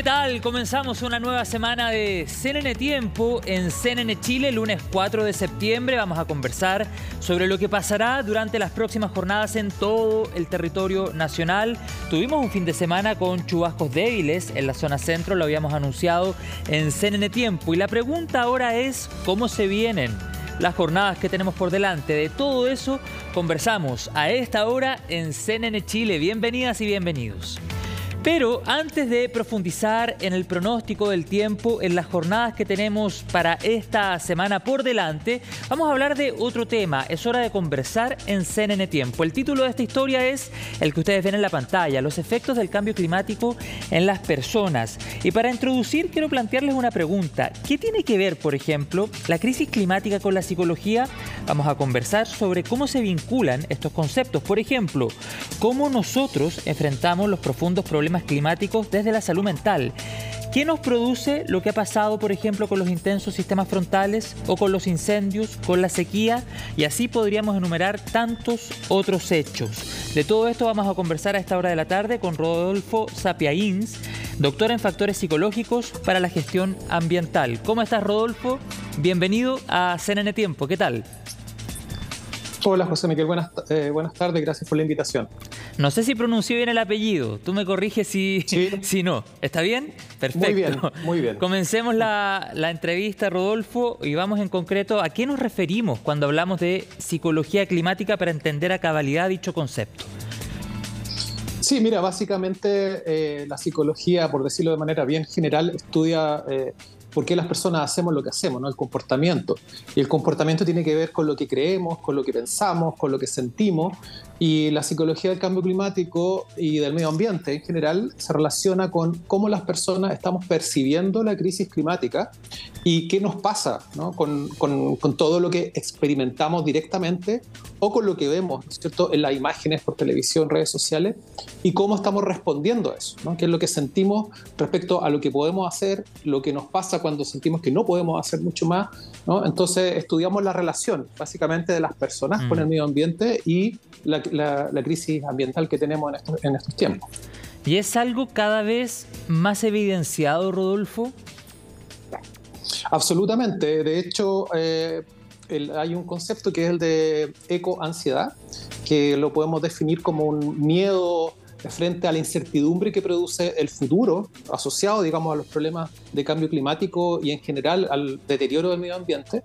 ¿Qué tal? Comenzamos una nueva semana de CNN Tiempo en CNN Chile, lunes 4 de septiembre. Vamos a conversar sobre lo que pasará durante las próximas jornadas en todo el territorio nacional. Tuvimos un fin de semana con chubascos débiles en la zona centro, lo habíamos anunciado en CNN Tiempo. Y la pregunta ahora es, ¿cómo se vienen las jornadas que tenemos por delante? De todo eso conversamos a esta hora en CNN Chile. Bienvenidas y bienvenidos. Pero antes de profundizar en el pronóstico del tiempo, en las jornadas que tenemos para esta semana por delante, vamos a hablar de otro tema. Es hora de conversar en CNN Tiempo. El título de esta historia es el que ustedes ven en la pantalla, los efectos del cambio climático en las personas. Y para introducir, quiero plantearles una pregunta. ¿Qué tiene que ver, por ejemplo, la crisis climática con la psicología? Vamos a conversar sobre cómo se vinculan estos conceptos. Por ejemplo, cómo nosotros enfrentamos los profundos problemas climáticos desde la salud mental. ¿Qué nos produce lo que ha pasado, por ejemplo, con los intensos sistemas frontales o con los incendios, con la sequía? Y así podríamos enumerar tantos otros hechos. De todo esto vamos a conversar a esta hora de la tarde con Rodolfo Sapiains, doctor en factores psicológicos para la gestión ambiental. ¿Cómo estás, Rodolfo? Bienvenido a CNN Tiempo. ¿Qué tal? Hola, José Miguel. Buenas tardes. Gracias por la invitación. No sé si pronuncié bien el apellido. Tú me corriges si no. ¿Está bien? Perfecto. Muy bien, muy bien. Comencemos la entrevista, Rodolfo, y vamos en concreto a qué nos referimos cuando hablamos de psicología climática para entender a cabalidad dicho concepto. Sí, mira, básicamente la psicología, por decirlo de manera bien general, estudia por qué las personas hacemos lo que hacemos, ¿no? El comportamiento. Y el comportamiento tiene que ver con lo que creemos, con lo que pensamos, con lo que sentimos. Y la psicología del cambio climático y del medio ambiente en general se relaciona con cómo las personas estamos percibiendo la crisis climática y qué nos pasa, ¿no? con todo lo que experimentamos directamente o con lo que vemos, ¿no es cierto?, en las imágenes por televisión, redes sociales, y cómo estamos respondiendo a eso, ¿no? Qué es lo que sentimos respecto a lo que podemos hacer, lo que nos pasa cuando sentimos que no podemos hacer mucho más, ¿no? Entonces estudiamos la relación básicamente de las personas con el medio ambiente y la crisis ambiental que tenemos en estos tiempos. ¿Y es algo cada vez más evidenciado, Rodolfo? Absolutamente. De hecho, hay un concepto que es el de ecoansiedad, que lo podemos definir como un miedo frente a la incertidumbre que produce el futuro, asociado, digamos, a los problemas de cambio climático y en general al deterioro del medio ambiente.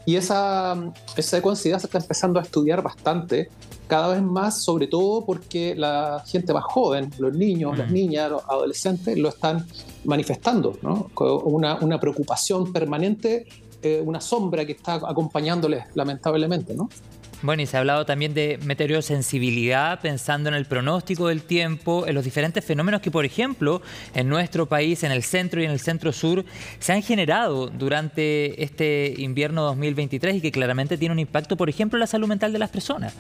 Y esa ecoansiedad se está empezando a estudiar bastante, cada vez más, sobre todo porque la gente más joven, los niños, las niñas, los adolescentes, lo están manifestando, ¿no? Una preocupación permanente, una sombra que está acompañándoles lamentablemente, ¿no? Bueno, y se ha hablado también de meteorosensibilidad, pensando en el pronóstico del tiempo, en los diferentes fenómenos que, por ejemplo, en nuestro país, en el centro y en el centro-sur, se han generado durante este invierno 2023 y que claramente tiene un impacto, por ejemplo, en la salud mental de las personas.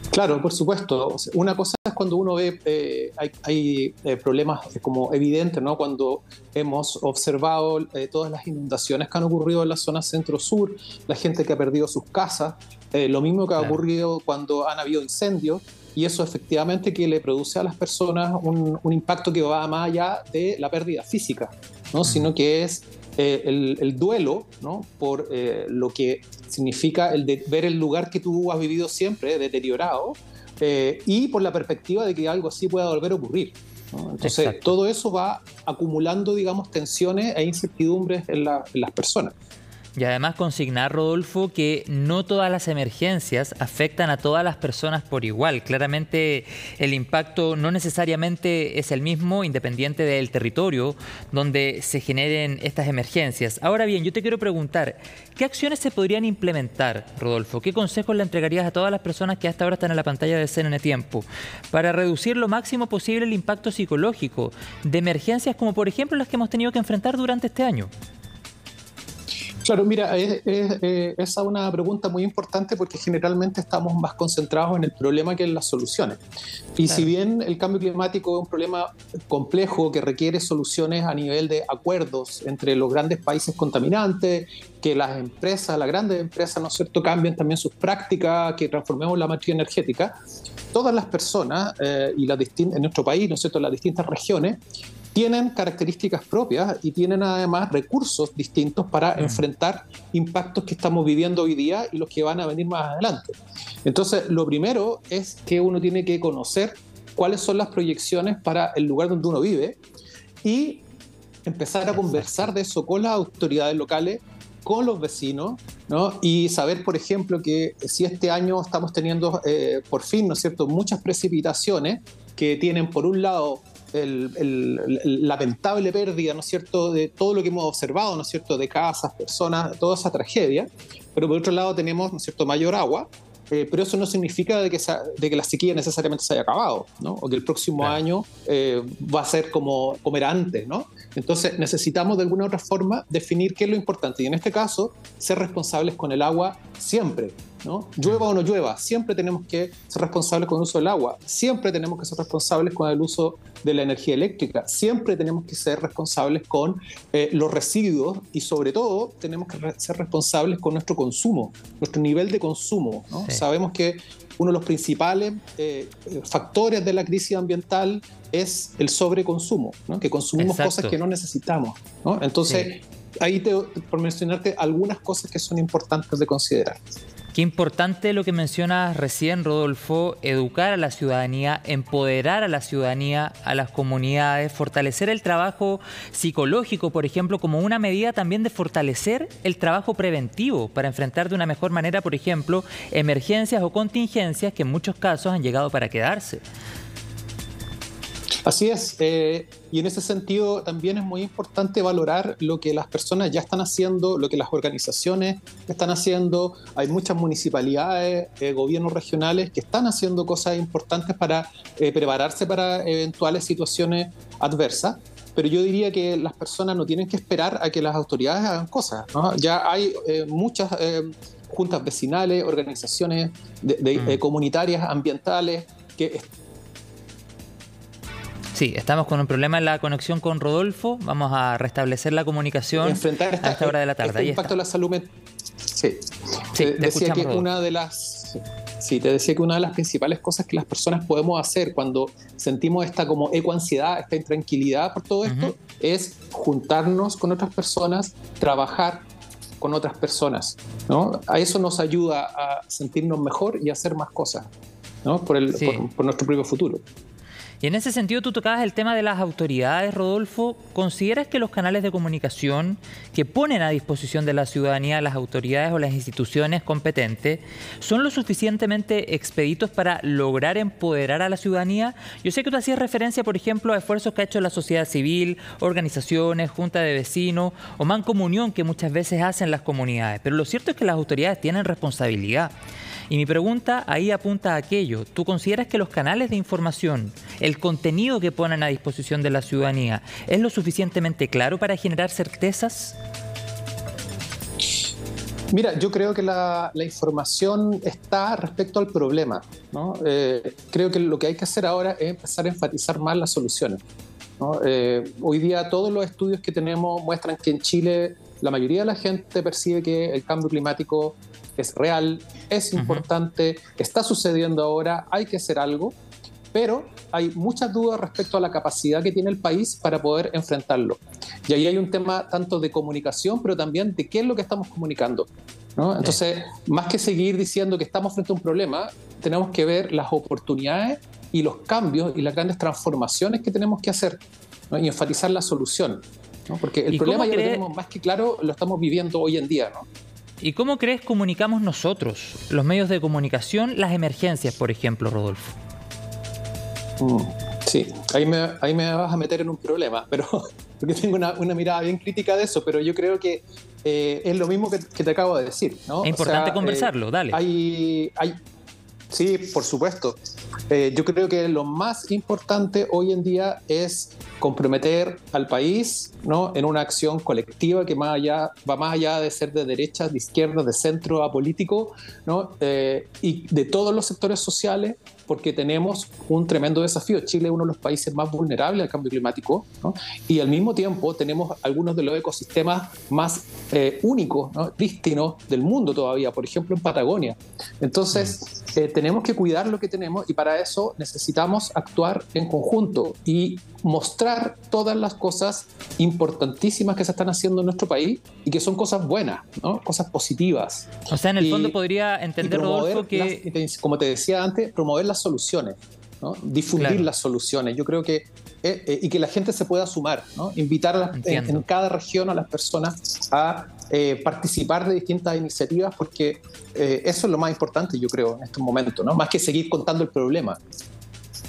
Claro, por supuesto. Una cosa es cuando uno ve, hay problemas como evidentes, ¿no? Cuando hemos observado todas las inundaciones que han ocurrido en la zona centro-sur, la gente que ha perdido sus casas, lo mismo que ha ocurrido cuando han habido incendios, y eso efectivamente que le produce a las personas un impacto que va más allá de la pérdida física, ¿no? Sino que es el duelo, ¿no? Por lo que significa el de ver el lugar que tú has vivido siempre deteriorado, y por la perspectiva de que algo así pueda volver a ocurrir, ¿no? Entonces, exacto, todo eso va acumulando, digamos, tensiones e incertidumbres en las personas. Y además consignar, Rodolfo, que no todas las emergencias afectan a todas las personas por igual. Claramente el impacto no necesariamente es el mismo, independiente del territorio donde se generen estas emergencias. Ahora bien, yo te quiero preguntar, ¿qué acciones se podrían implementar, Rodolfo? ¿Qué consejos le entregarías a todas las personas que hasta ahora están en la pantalla de CNN Tiempo para reducir lo máximo posible el impacto psicológico de emergencias como, por ejemplo, las que hemos tenido que enfrentar durante este año? Claro, mira, esa es una pregunta muy importante porque generalmente estamos más concentrados en el problema que en las soluciones. Y claro, si bien el cambio climático es un problema complejo que requiere soluciones a nivel de acuerdos entre los grandes países contaminantes, que las empresas, las grandes empresas, ¿no es cierto?, cambien también sus prácticas, que transformemos la matriz energética, todas las personas en nuestro país, ¿no es cierto?, las distintas regiones, tienen características propias y tienen además recursos distintos para enfrentar impactos que estamos viviendo hoy día y los que van a venir más adelante. Entonces, lo primero es que uno tiene que conocer cuáles son las proyecciones para el lugar donde uno vive y empezar a conversar de eso con las autoridades locales, con los vecinos, ¿no? Y saber, por ejemplo, que si este año estamos teniendo, por fin, ¿no es cierto?, muchas precipitaciones que tienen, por un lado, lamentable pérdida, ¿no es cierto?, de todo lo que hemos observado, ¿no es cierto?, de casas, personas, toda esa tragedia, pero por otro lado tenemos, ¿no es cierto?, mayor agua, pero eso no significa de que la sequía necesariamente se haya acabado, ¿no? O que el próximo año va a ser como era antes, ¿no? Entonces necesitamos de alguna u otra forma definir qué es lo importante y en este caso ser responsables con el agua siempre, ¿no? Llueva o no llueva, siempre tenemos que ser responsables con el uso del agua, siempre tenemos que ser responsables con el uso de la energía eléctrica, siempre tenemos que ser responsables con los residuos y sobre todo tenemos que ser responsables con nuestro consumo, nuestro nivel de consumo, ¿no? Sí. Sabemos que uno de los principales factores de la crisis ambiental es el sobreconsumo, ¿no? Que consumimos cosas que no necesitamos, ¿no? Entonces, ahí por mencionarte algunas cosas que son importantes de considerar. Qué importante lo que mencionas recién, Rodolfo, educar a la ciudadanía, empoderar a la ciudadanía, a las comunidades, fortalecer el trabajo psicológico, por ejemplo, como una medida también de fortalecer el trabajo preventivo para enfrentar de una mejor manera, por ejemplo, emergencias o contingencias que en muchos casos han llegado para quedarse. Así es, y en ese sentido también es muy importante valorar lo que las personas ya están haciendo, lo que las organizaciones están haciendo. Hay muchas municipalidades, gobiernos regionales que están haciendo cosas importantes para prepararse para eventuales situaciones adversas, pero yo diría que las personas no tienen que esperar a que las autoridades hagan cosas, ¿no? Ya hay muchas juntas vecinales, organizaciones comunitarias, ambientales, que Sí, estamos con un problema en la conexión con Rodolfo. Vamos a restablecer la comunicación a esta hora de la tarde. Este impacto de la salud te decía que una de las principales cosas que las personas podemos hacer cuando sentimos esta como ecoansiedad, esta intranquilidad por todo esto, es juntarnos con otras personas, trabajar con otras personas, ¿no? A eso nos ayuda a sentirnos mejor y a hacer más cosas, ¿no? Por nuestro propio futuro. Y en ese sentido tú tocabas el tema de las autoridades, Rodolfo. ¿Consideras que los canales de comunicación que ponen a disposición de la ciudadanía las autoridades o las instituciones competentes son lo suficientemente expeditos para lograr empoderar a la ciudadanía? Yo sé que tú hacías referencia, por ejemplo, a esfuerzos que ha hecho la sociedad civil, organizaciones, junta de vecinos o mancomunión que muchas veces hacen las comunidades, pero lo cierto es que las autoridades tienen responsabilidad. Y mi pregunta ahí apunta a aquello. ¿Tú consideras que los canales de información, el contenido que ponen a disposición de la ciudadanía, es lo suficientemente claro para generar certezas? Mira, yo creo que la información está respecto al problema, ¿no? Creo que lo que hay que hacer ahora es empezar a enfatizar más las soluciones, ¿no? Hoy día todos los estudios que tenemos muestran que en Chile la mayoría de la gente percibe que el cambio climático es real, es importante, está sucediendo ahora, hay que hacer algo, pero hay muchas dudas respecto a la capacidad que tiene el país para poder enfrentarlo. Y ahí hay un tema tanto de comunicación, pero también de qué es lo que estamos comunicando, ¿no? Entonces, más que seguir diciendo que estamos frente a un problema, tenemos que ver las oportunidades y los cambios y las grandes transformaciones que tenemos que hacer, ¿no? Y enfatizar la solución, ¿no? Porque el problema ya lo tenemos más que claro, lo estamos viviendo hoy en día, ¿no? ¿Y cómo crees comunicamos nosotros, los medios de comunicación, las emergencias, por ejemplo, Rodolfo? Sí, ahí me vas a meter en un problema, pero porque tengo una mirada bien crítica de eso, pero yo creo que es lo mismo que te acabo de decir, ¿no? Es importante conversarlo, dale. Sí, por supuesto. Yo creo que lo más importante hoy en día es comprometer al país, ¿no? En una acción colectiva que va más allá de ser de derecha, de izquierda, de centro, apolítico, ¿no? Y de todos los sectores sociales, porque tenemos un tremendo desafío. Chile es uno de los países más vulnerables al cambio climático, ¿no? Y al mismo tiempo tenemos algunos de los ecosistemas más únicos, ¿no? Prístinos del mundo todavía, por ejemplo en Patagonia. Entonces, tenemos que cuidar lo que tenemos y para eso necesitamos actuar en conjunto y mostrar todas las cosas importantísimas que se están haciendo en nuestro país y que son cosas buenas, ¿no? Cosas positivas. O sea, en el fondo podría entender, Rodolfo, que... como te decía antes, promover las soluciones, ¿no? Difundir las soluciones. Yo creo que y que la gente se pueda sumar, ¿no? Invitar en cada región a las personas a participar de distintas iniciativas, porque eso es lo más importante, yo creo, en estos momentos, ¿no? Más que seguir contando el problema.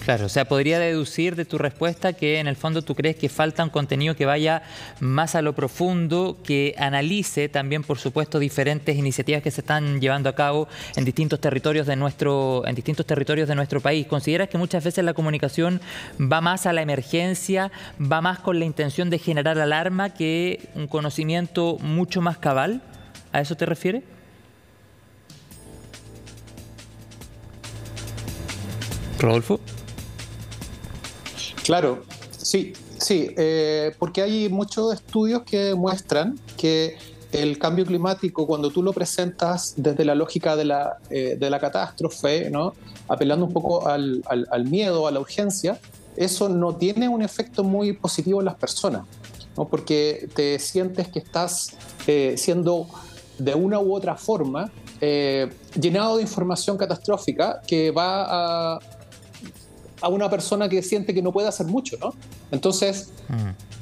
Claro, o sea, podría deducir de tu respuesta que en el fondo tú crees que falta un contenido que vaya más a lo profundo, que analice también, por supuesto, diferentes iniciativas que se están llevando a cabo en distintos territorios de nuestro país. ¿Consideras que muchas veces la comunicación va más a la emergencia, va más con la intención de generar alarma que un conocimiento mucho más cabal? ¿A eso te refieres? Rodolfo. Claro, sí, porque hay muchos estudios que muestran que el cambio climático, cuando tú lo presentas desde la lógica de la catástrofe, ¿no? Apelando un poco al miedo, a la urgencia, eso no tiene un efecto muy positivo en las personas, ¿no? Porque te sientes que estás siendo de una u otra forma llenado de información catastrófica que va a una persona que siente que no puede hacer mucho, ¿no? Entonces,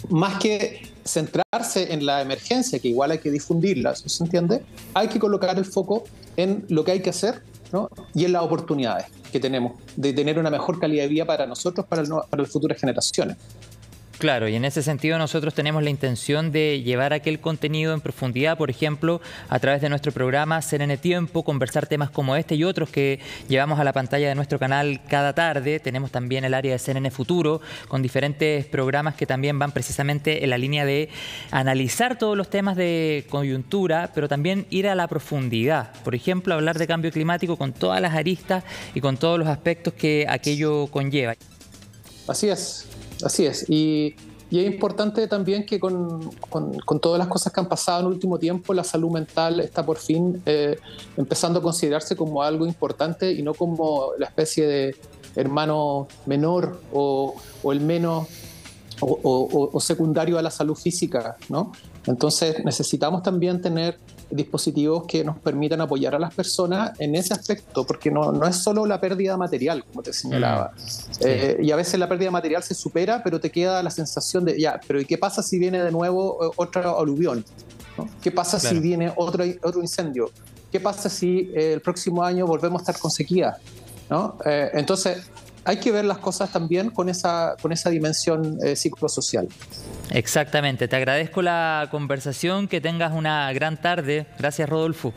más que centrarse en la emergencia, que igual hay que difundirla, ¿se entiende? Hay que colocar el foco en lo que hay que hacer, ¿no? Y en las oportunidades que tenemos de tener una mejor calidad de vida para nosotros, para las futuras generaciones. Claro, y en ese sentido nosotros tenemos la intención de llevar aquel contenido en profundidad, por ejemplo, a través de nuestro programa CNN Tiempo, conversar temas como este y otros que llevamos a la pantalla de nuestro canal cada tarde. Tenemos también el área de CNN Futuro, con diferentes programas que también van precisamente en la línea de analizar todos los temas de coyuntura, pero también ir a la profundidad. Por ejemplo, hablar de cambio climático con todas las aristas y con todos los aspectos que aquello conlleva. Así es. Así es, y es importante también que con todas las cosas que han pasado en el último tiempo, la salud mental está por fin empezando a considerarse como algo importante y no como la especie de hermano menor o el menos o secundario a la salud física, ¿no? Entonces necesitamos también tener dispositivos que nos permitan apoyar a las personas en ese aspecto, porque no es solo la pérdida material, como te señalaba. Sí. Y a veces la pérdida material se supera, pero te queda la sensación de, pero ¿y qué pasa si viene de nuevo otro aluvión? ¿No? ¿Qué pasa si viene otro incendio? ¿Qué pasa si el próximo año volvemos a estar con sequía? ¿No? Entonces, hay que ver las cosas también con esa dimensión psicosocial. Exactamente. Te agradezco la conversación. Que tengas una gran tarde. Gracias, Rodolfo.